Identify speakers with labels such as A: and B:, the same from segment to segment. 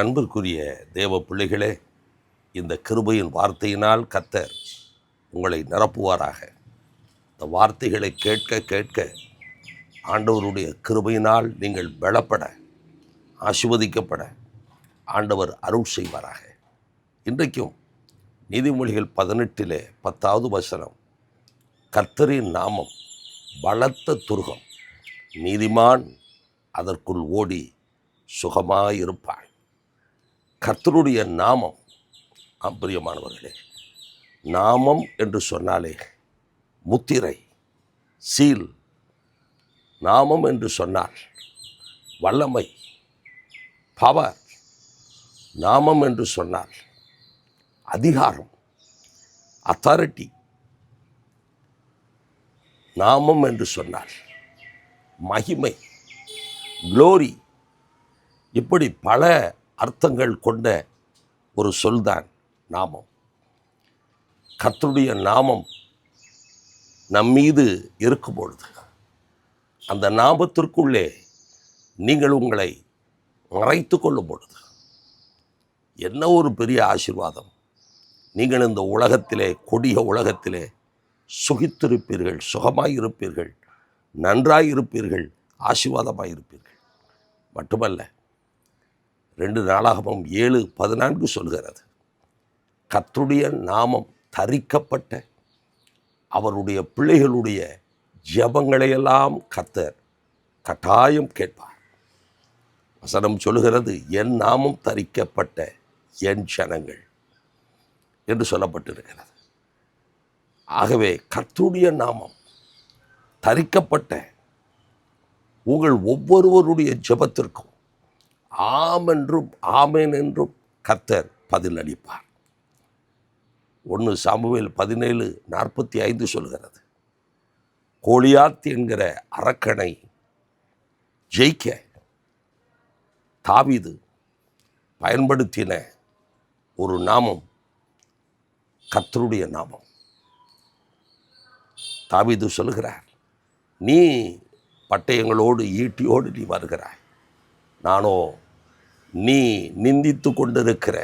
A: அன்பிற்குரிய தேவ பிள்ளைகளே, இந்த கிருபையின் வார்த்தையினால் கர்த்தர் உங்களை நிரப்புவாராக. இந்த வார்த்தைகளை கேட்க கேட்க ஆண்டவருடைய கிருபையினால் நீங்கள் பலப்பட, ஆசீர்வதிக்கப்பட ஆண்டவர் அருள் செய்வாராக. இன்றைக்கும் நீதிமொழிகள் 18 10வது வசனம், கர்த்தரின் நாமம் பலத்த துருகம், நீதிமான் அதற்குள் ஓடி சுகமாயிருப்பான். கர்த்தருடைய நாமம், பிரியமானவர்களே, நாமம் என்று சொன்னாலே முத்திரை, சீல். நாமம் என்று சொன்னால் வல்லமை, பவர். நாமம் என்று சொன்னால் அதிகாரம், அத்தாரிட்டி. நாமம் என்று சொன்னால் மகிமை, க்ளோரி. இப்படி பல அர்த்தங்கள் கொண்ட ஒரு சொல்தான் நாமம். கர்த்தருடைய நாமம் நம்மீது இருக்கும் பொழுது, அந்த நாமத்திற்குள்ளே நீங்கள் உங்களை மறைத்து கொள்ளும் பொழுது என்ன ஒரு பெரிய ஆசீர்வாதம். நீங்கள் இந்த உலகத்திலே, கொடிய உலகத்திலே சுகித்திருப்பீர்கள், சுகமாயிருப்பீர்கள், நன்றாயிருப்பீர்கள், ஆசீர்வாதமாயிருப்பீர்கள். மட்டுமல்ல, 2 நாளாகமம் 7:14 சொல்கிறது, கர்த்தருடைய நாமம் தரிக்கப்பட்ட அவருடைய பிள்ளைகளுடைய ஜெபங்களையெல்லாம் கர்த்தர் கட்டாயம் கேட்பார். வசனம் சொல்லுகிறது, என் நாமம் தரிக்கப்பட்ட என் ஜனங்கள் என்று சொல்லப்பட்டிருக்கிறது. ஆகவே கர்த்தருடைய நாமம் தரிக்கப்பட்ட உங்கள் ஒவ்வொருவருடைய ஜெபத்திற்கும் ஆம் என்றும் ஆமேன் என்றும் கர்த்தர் பதிலளிப்பார். 1 சாமுவேல் 17:45 சொல்கிறது, கோலியாத் என்கிற அரக்கனை ஜெயிக்க தாவீது பயன்படுத்தின ஒரு நாமம் கர்த்தருடைய நாமம். தாவீது சொல்லுகிறார், நீ பட்டயங்களோடு ஈட்டியோடு நீ வருகிறாய், நானோ நீ நிந்தித்து கொண்டிருக்கிற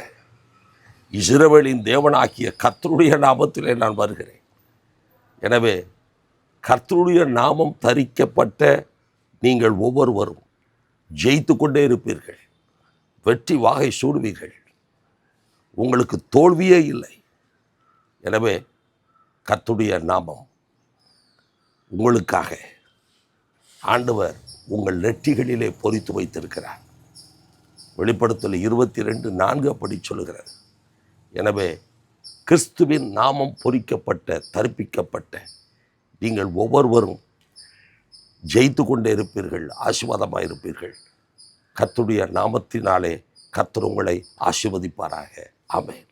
A: இஸ்ரவேலின் தேவனாகிய கர்த்தருடைய நாமத்திலே நான் வருகிறேன். எனவே கர்த்தருடைய நாமம் தரிக்கப்பட்ட நீங்கள் ஒவ்வொருவரும் ஜெயித்து கொண்டே இருப்பீர்கள், வெற்றி வாகை சூடுவீர்கள், உங்களுக்கு தோல்வியே இல்லை. எனவே கர்த்தருடைய நாமம் உங்களுக்காக ஆண்டவர் உங்கள் நெற்றிகளிலே பொறித்து வைத்திருக்கிறார். வெளிப்படுத்தல் 22:4 அப்படி சொல்லுகிறது. எனவே கிறிஸ்துவின் நாமம் பொறிக்கப்பட்ட, தரிப்பிக்கப்பட்ட நீங்கள் ஒவ்வொருவரும் ஜெயித்து கொண்டே இருப்பீர்கள், ஆசீர்வாதமாக இருப்பீர்கள். கர்த்தருடைய நாமத்தினாலே கர்த்தர் உங்களை ஆசீர்வதிப்பாராக. ஆமென்.